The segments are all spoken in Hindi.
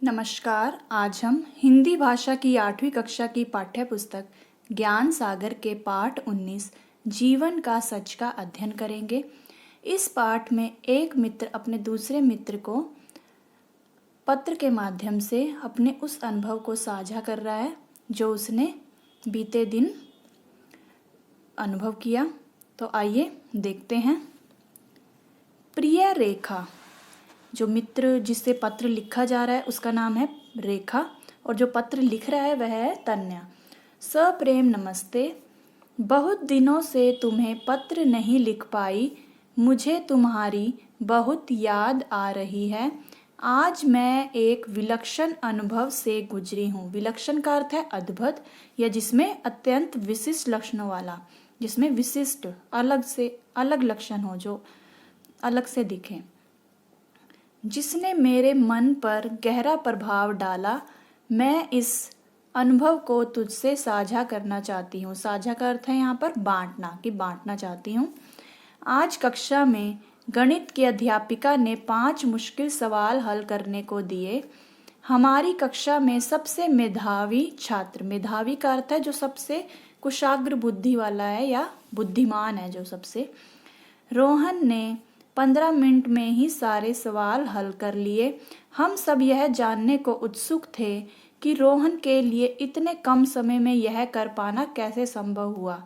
नमस्कार। आज हम हिंदी भाषा की 8वीं कक्षा की पाठ्य पुस्तक ज्ञान सागर के पाठ 19 जीवन का सच का अध्ययन करेंगे। इस पाठ में एक मित्र अपने दूसरे मित्र को पत्र के माध्यम से अपने उस अनुभव को साझा कर रहा है जो उसने बीते दिन अनुभव किया। तो आइए देखते हैं। प्रिय रेखा, जो मित्र जिससे पत्र लिखा जा रहा है उसका नाम है रेखा और जो पत्र लिख रहा है वह है तन्या। सप्रेम नमस्ते। बहुत दिनों से तुम्हें पत्र नहीं लिख पाई, मुझे तुम्हारी बहुत याद आ रही है। आज मैं एक विलक्षण अनुभव से गुजरी हूँ। विलक्षण का अर्थ है अद्भुत या जिसमें अत्यंत विशिष्ट लक्षणों वाला, जिसमें विशिष्ट अलग से अलग लक्षण हो, जो अलग से दिखे, जिसने मेरे मन पर गहरा प्रभाव डाला। मैं इस अनुभव को तुझसे साझा करना चाहती हूँ। साझा का अर्थ है यहाँ पर बांटना, कि बांटना चाहती हूँ। आज कक्षा में गणित की अध्यापिका ने 5 मुश्किल सवाल हल करने को दिए। हमारी कक्षा में सबसे मेधावी छात्र, मेधावी का अर्थ है जो सबसे कुशाग्र बुद्धि वाला है या बुद्धिमान है, जो सबसे, रोहन ने 15 मिनट में ही सारे सवाल हल कर लिए। हम सब यह जानने को उत्सुक थे कि रोहन के लिए इतने कम समय में यह कर पाना कैसे संभव हुआ।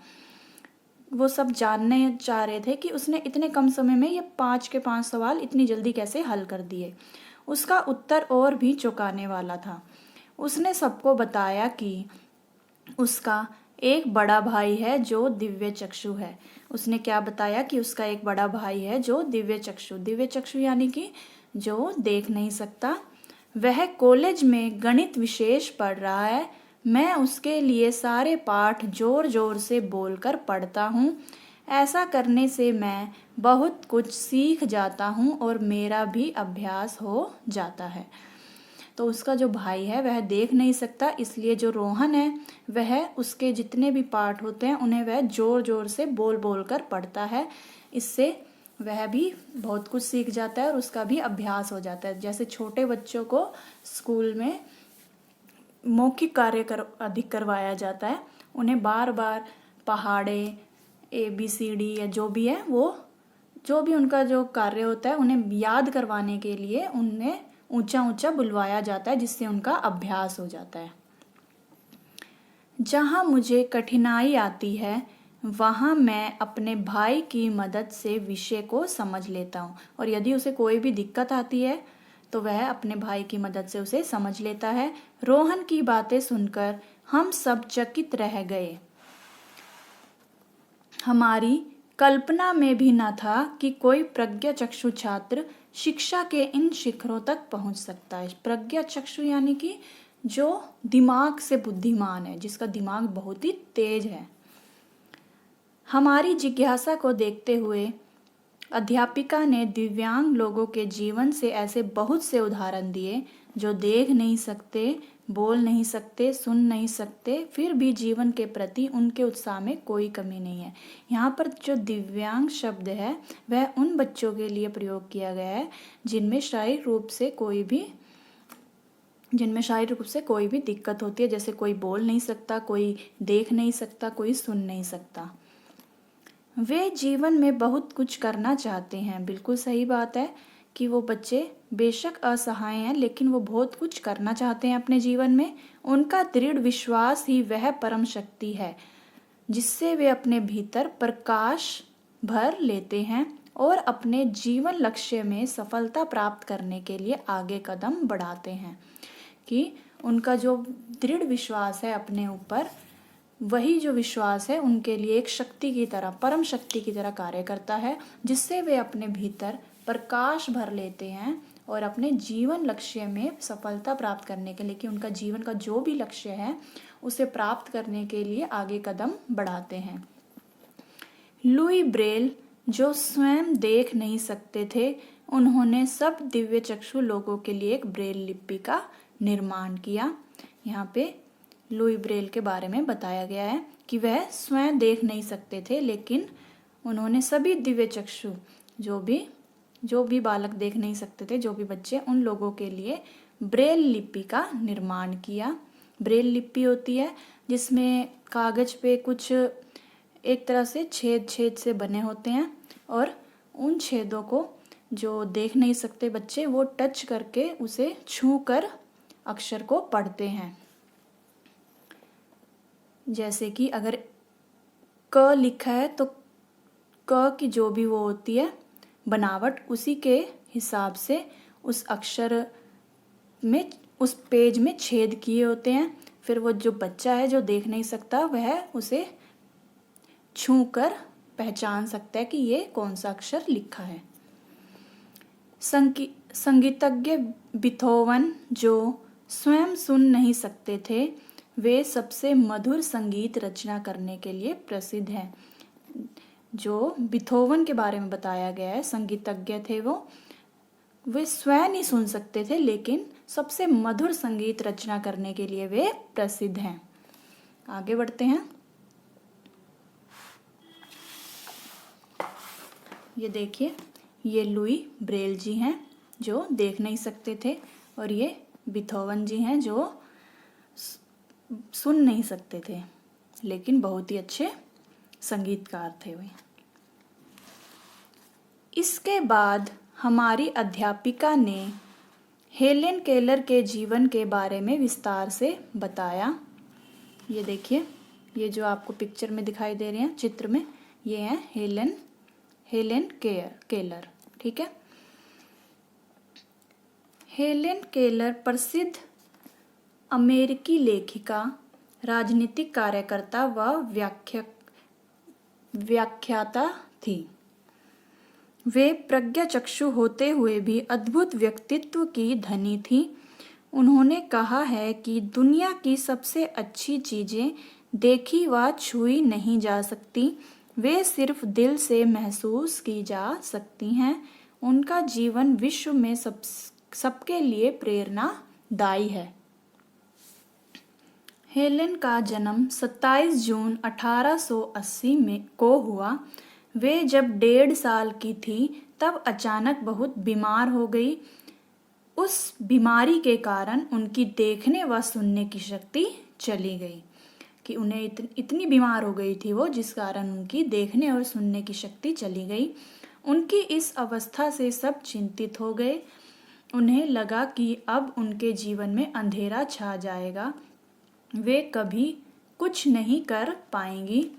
वो सब जानने चाह रहे थे कि उसने इतने कम समय में ये 5 के 5 सवाल इतनी जल्दी कैसे हल कर दिए। उसका उत्तर और भी चौंकाने वाला था। उसने सबको बताया कि उसका एक बड़ा भाई है जो दिव्य चक्षु है। उसने क्या बताया कि उसका एक बड़ा भाई है जो दिव्य चक्षु यानी कि जो देख नहीं सकता। वह कॉलेज में गणित विशेष पढ़ रहा है। मैं उसके लिए सारे पाठ जोर जोर से बोलकर पढ़ता हूँ। ऐसा करने से मैं बहुत कुछ सीख जाता हूँ और मेरा भी अभ्यास हो जाता है। तो उसका जो भाई है वह देख नहीं सकता, इसलिए जो रोहन है वह उसके जितने भी पाठ होते हैं उन्हें वह जोर जोर से बोल बोल कर पढ़ता है। इससे वह भी बहुत कुछ सीख जाता है और उसका भी अभ्यास हो जाता है। जैसे छोटे बच्चों को स्कूल में मौखिक कार्य अधिक करवाया जाता है, उन्हें बार बार पहाड़े ABCD या जो भी है वो जो भी उनका जो कार्य होता है उन्हें याद करवाने के लिए उन्हें ऊंचा ऊंचा बुलवाया जाता है, जिससे उनका अभ्यास हो जाता है। जहाँ मुझे कठिनाई आती है वहाँ मैं अपने भाई की मदद से विषय को समझ लेता हूँ, और यदि उसे कोई भी दिक्कत आती है तो वह अपने भाई की मदद से उसे समझ लेता है। रोहन की बातें सुनकर हम सब चकित रह गए। हमारी कल्पना में भी न था कि कोई प्रज्ञाचक्षु छात्र शिक्षा के इन शिखरों तक पहुंच सकता है। प्रज्ञाचक्षु यानी कि जो दिमाग से बुद्धिमान है, जिसका दिमाग बहुत ही तेज है। हमारी जिज्ञासा को देखते हुए अध्यापिका ने दिव्यांग लोगों के जीवन से ऐसे बहुत से उदाहरण दिए जो देख नहीं सकते, बोल नहीं सकते, सुन नहीं सकते, फिर भी जीवन के प्रति उनके उत्साह में कोई कमी नहीं है। यहाँ पर जो दिव्यांग शब्द है वह उन बच्चों के लिए प्रयोग किया गया है जिनमें शारीरिक रूप से कोई भी दिक्कत होती है, जैसे कोई बोल नहीं सकता, कोई देख नहीं सकता, कोई सुन नहीं सकता। वे जीवन में बहुत कुछ करना चाहते हैं। बिल्कुल सही बात है कि वो बच्चे बेशक असहाय हैं, लेकिन वो बहुत कुछ करना चाहते हैं अपने जीवन में। उनका दृढ़ विश्वास ही वह परम शक्ति है जिससे वे अपने भीतर प्रकाश भर लेते हैं और अपने जीवन लक्ष्य में सफलता प्राप्त करने के लिए आगे कदम बढ़ाते हैं। कि उनका जो दृढ़ विश्वास है अपने ऊपर, वही जो विश्वास है उनके लिए एक शक्ति की तरह, परम शक्ति की तरह कार्य करता है, जिससे वे अपने भीतर प्रकाश भर लेते हैं और अपने जीवन लक्ष्य में सफलता प्राप्त करने के लिए, कि उनका जीवन का जो भी लक्ष्य है उसे प्राप्त करने के लिए आगे कदम बढ़ाते हैं। लुई ब्रेल जो स्वयं देख नहीं सकते थे, उन्होंने सब दिव्य चक्षु लोगों के लिए एक ब्रेल लिपि का निर्माण किया। यहाँ पे लुई ब्रेल के बारे में बताया गया है कि वह स्वयं देख नहीं सकते थे, लेकिन उन्होंने सभी दिव्य चक्षु जो भी बालक देख नहीं सकते थे, जो भी बच्चे, उन लोगों के लिए ब्रेल लिपि का निर्माण किया। ब्रेल लिपि होती है जिसमें कागज पे कुछ एक तरह से छेद छेद से बने होते हैं और उन छेदों को जो देख नहीं सकते बच्चे वो टच करके उसे छू कर अक्षर को पढ़ते हैं। जैसे कि अगर क लिखा है तो क की जो भी वो होती है बनावट उसी के हिसाब से उस अक्षर में उस पेज में छेद किए होते हैं। फिर वो जो बच्चा है जो देख नहीं सकता वह उसे छू कर पहचान सकता है कि ये कौन सा अक्षर लिखा है। संगीतज्ञ बीथोवन जो स्वयं सुन नहीं सकते वे वे सबसे मधुर संगीत रचना करने के लिए प्रसिद्ध हैं। जो बीथोवन के बारे में बताया गया है, संगीतज्ञ थे वे स्वयं नहीं सुन सकते थे लेकिन सबसे मधुर संगीत रचना करने के लिए वे प्रसिद्ध हैं। आगे बढ़ते हैं। ये देखिए, ये लुई ब्रेल जी हैं जो देख नहीं सकते थे और ये बीथोवन जी हैं जो सुन नहीं सकते थे लेकिन बहुत ही अच्छे संगीतकार थे वे। इसके बाद हमारी अध्यापिका ने हेलेन केलर के जीवन के बारे में विस्तार से बताया। ये देखिए, ये जो आपको पिक्चर में दिखाई दे रहे हैं चित्र में, ये हैं हेलेन केलर। ठीक है। हेलेन केलर प्रसिद्ध अमेरिकी लेखिका, राजनीतिक कार्यकर्ता व व्याख्याता थी। वे प्रज्ञाचक्षु होते हुए भी अद्भुत व्यक्तित्व की धनी थी। उन्होंने कहा है कि दुनिया की सबसे अच्छी चीजें देखी व छुई नहीं जा सकती, वे सिर्फ दिल से महसूस की जा सकती हैं। उनका जीवन विश्व में सबके लिए प्रेरणादायी है। हेलेन का जन्म 27 जून 1880 में को हुआ। वे जब 1.5 साल की थी तब अचानक बहुत बीमार हो गई। उस बीमारी के कारण उनकी देखने व सुनने की शक्ति चली गई कि उन्हें इतनी बीमार हो गई थी वो, जिस कारण उनकी देखने और सुनने की शक्ति चली गई। उनकी इस अवस्था से सब चिंतित हो गए। उन्हें लगा कि अब उनके जीवन में अंधेरा छा जाएगा, वे कभी कुछ नहीं कर पाएंगी।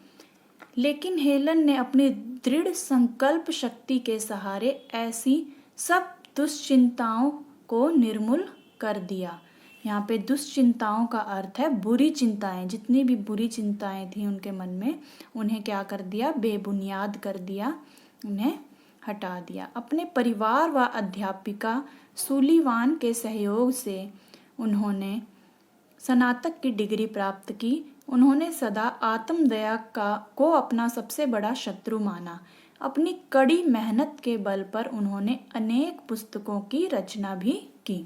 लेकिन हेलन ने अपनी दृढ़ संकल्प शक्ति के सहारे ऐसी सब दुश्चिंताओं को निर्मूल कर दिया। यहाँ पे दुश्चिंताओं का अर्थ है बुरी चिंताएं। जितनी भी बुरी चिंताएं थी उनके मन में, उन्हें क्या कर दिया? बेबुनियाद कर दिया, उन्हें हटा दिया। अपने परिवार व अध्यापिका सुलीवान के सहयोग से उन्होंने स्नातक की डिग्री प्राप्त की। उन्होंने सदा आत्मदया को अपना सबसे बड़ा शत्रु माना। अपनी कड़ी मेहनत के बल पर उन्होंने अनेक पुस्तकों की रचना भी की।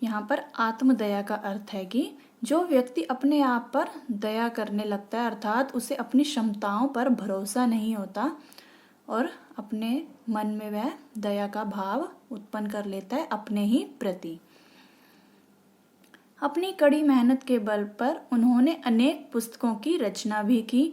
यहाँ पर आत्मदया का अर्थ है कि जो व्यक्ति अपने आप पर दया करने लगता है, अर्थात उसे अपनी क्षमताओं पर भरोसा नहीं होता और अपने मन में वह दया का भाव उत्पन्न कर लेता है अपने ही प्रति। अपनी कड़ी मेहनत के बल पर उन्होंने अनेक पुस्तकों की रचना भी की।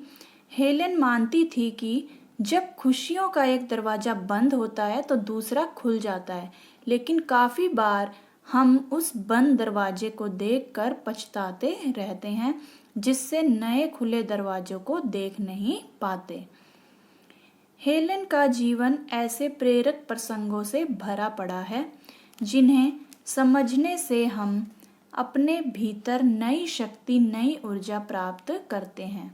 हेलेन मानती थी कि जब खुशियों का एक दरवाजा बंद होता है तो दूसरा खुल जाता है, लेकिन काफी बार हम उस बंद दरवाजे को देखकर पछताते रहते हैं, जिससे नए खुले दरवाजों को देख नहीं पाते। हेलेन का जीवन ऐसे प्रेरक प्रसंगों से भरा पड़ा है जिन्हें समझने से हम अपने भीतर नई शक्ति, नई ऊर्जा प्राप्त करते हैं।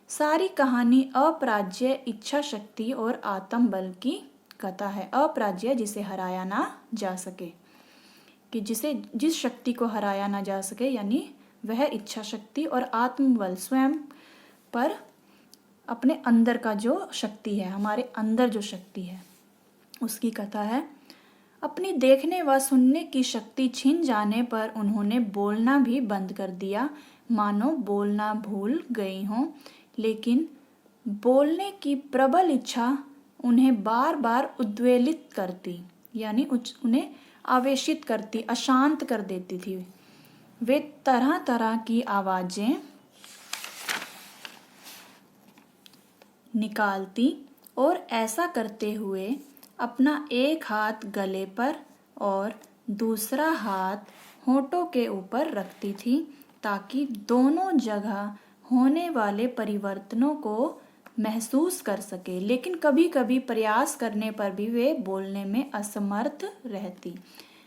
सारी कहानी अपराज्य, इच्छा शक्ति और आत्म बल की कथा है। अपराज्य जिसे हराया ना जा सके, कि जिस शक्ति को हराया ना जा सके, यानी वह इच्छा शक्ति, और आत्म बल स्वयं पर अपने अंदर का जो शक्ति है, हमारे अंदर जो शक्ति है, उसकी कथा है। अपनी देखने व सुनने की शक्ति छिन जाने पर उन्होंने बोलना भी बंद कर दिया, मानो बोलना भूल गई हों। लेकिन बोलने की प्रबल इच्छा उन्हें बार बार उद्वेलित करती, यानी उन्हें आवेशित करती, अशांत कर देती थी। वे तरह तरह की आवाजें निकालती और ऐसा करते हुए अपना एक हाथ गले पर और दूसरा हाथ होठों के ऊपर रखती थी ताकि दोनों जगह होने वाले परिवर्तनों को महसूस कर सके, लेकिन कभी कभी प्रयास करने पर भी वे बोलने में असमर्थ रहती।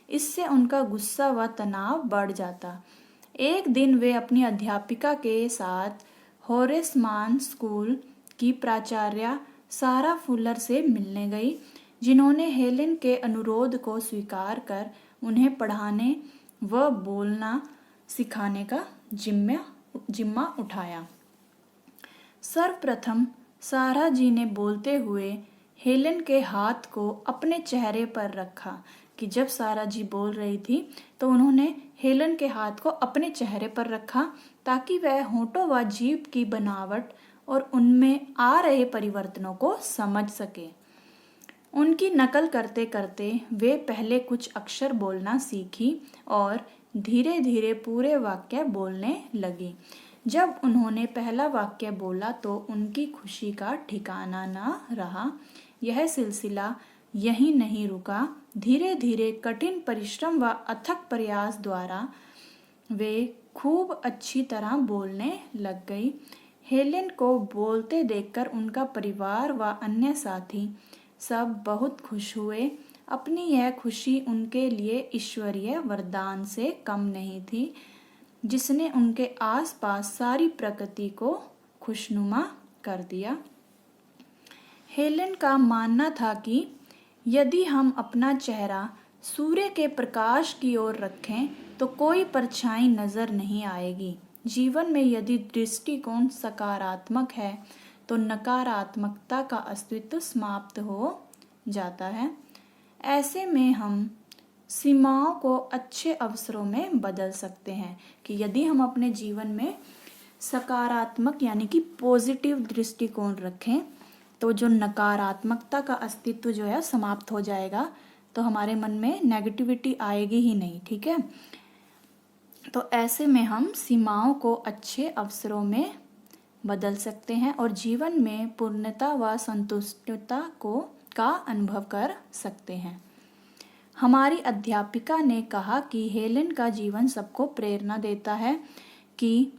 इससे उनका गुस्सा व तनाव बढ़ जाता। एक दिन वे अपनी अध्यापिका के साथ होरेस मान स्कूल की प्राचार्य सारा फुलर से मिलने गई, जिन्होंने हेलेन के अनुरोध को स्वीकार कर उन्हें पढ़ाने व बोलना सिखाने का जिम्मा उठाया। सर्वप्रथम सारा जी ने बोलते हुए हेलेन के हाथ को अपने चेहरे पर रखा कि जब सारा जी बोल रही थी तो उन्होंने हेलेन के हाथ को अपने चेहरे पर रखा ताकि वह होठों व जीभ की बनावट और उनमें आ रहे परिवर्तनों को समझ सके। उनकी नकल करते करते वे पहले कुछ अक्षर बोलना सीखी और धीरे धीरे पूरे वाक्य बोलने लगी। जब उन्होंने पहला वाक्य बोला तो उनकी खुशी का ठिकाना न रहा। यह सिलसिला यहीं नहीं रुका। धीरे धीरे कठिन परिश्रम व अथक प्रयास द्वारा वे खूब अच्छी तरह बोलने लग गई। हेलेन को बोलते देखकर उनका परिवार व अन्य साथी सब बहुत खुश हुए। अपनी यह खुशी उनके लिए ईश्वरीय वरदान से कम नहीं थी, जिसने उनके आसपास सारी प्रकृति को खुशनुमा कर दिया। हेलेन का मानना था कि यदि हम अपना चेहरा सूर्य के प्रकाश की ओर रखें तो कोई परछाई नजर नहीं आएगी। जीवन में यदि दृष्टिकोण सकारात्मक है तो नकारात्मकता का अस्तित्व समाप्त हो जाता है। ऐसे में हम सीमाओं को अच्छे अवसरों में बदल सकते हैं कि यदि हम अपने जीवन में सकारात्मक यानी कि पॉजिटिव दृष्टिकोण रखें तो जो नकारात्मकता का अस्तित्व जो है समाप्त हो जाएगा, तो हमारे मन में नेगेटिविटी आएगी ही नहीं। ठीक है, तो ऐसे में हम सीमाओं को अच्छे अवसरों में बदल सकते हैं और जीवन में पूर्णता व संतुष्टता का अनुभव कर सकते हैं। हमारी अध्यापिका ने कहा कि हेलेन का जीवन सबको प्रेरणा देता है कि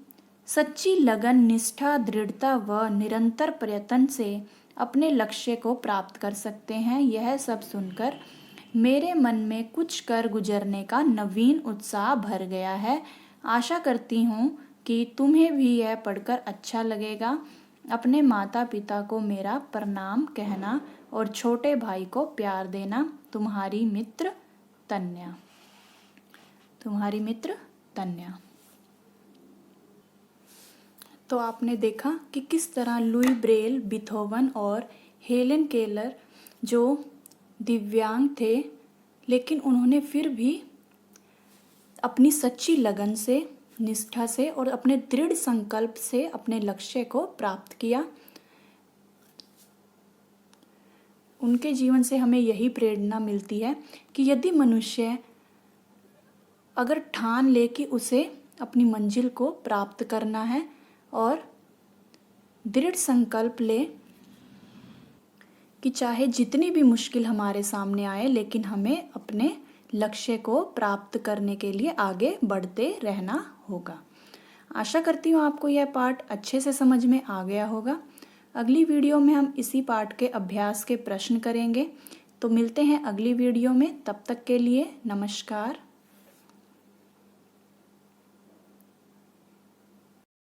सच्ची लगन, निष्ठा, दृढ़ता व निरंतर प्रयत्न से अपने लक्ष्य को प्राप्त कर सकते हैं। यह सब सुनकर मेरे मन में कुछ कर गुजरने का नवीन उत्साह भर गया है। आशा करती हूँ कि तुम्हें भी यह पढ़कर अच्छा लगेगा। अपने माता पिता को मेरा प्रणाम कहना और छोटे भाई को प्यार देना। तुम्हारी मित्र तन्या। तुम्हारी मित्र तन्या। तो आपने देखा कि किस तरह लुई ब्रेल, बीथोवन और हेलेन केलर जो दिव्यांग थे, लेकिन उन्होंने फिर भी अपनी सच्ची लगन से, निष्ठा से और अपने दृढ़ संकल्प से अपने लक्ष्य को प्राप्त किया। उनके जीवन से हमें यही प्रेरणा मिलती है कि यदि मनुष्य अगर ठान ले कि उसे अपनी मंजिल को प्राप्त करना है और दृढ़ संकल्प ले कि चाहे जितनी भी मुश्किल हमारे सामने आए, लेकिन हमें अपने लक्ष्य को प्राप्त करने के लिए आगे बढ़ते रहना होगा। आशा करती हूँ आपको यह पाठ अच्छे से समझ में आ गया होगा। अगली वीडियो में हम इसी पाठ के अभ्यास के प्रश्न करेंगे। तो मिलते हैं अगली वीडियो में। तब तक के लिए नमस्कार।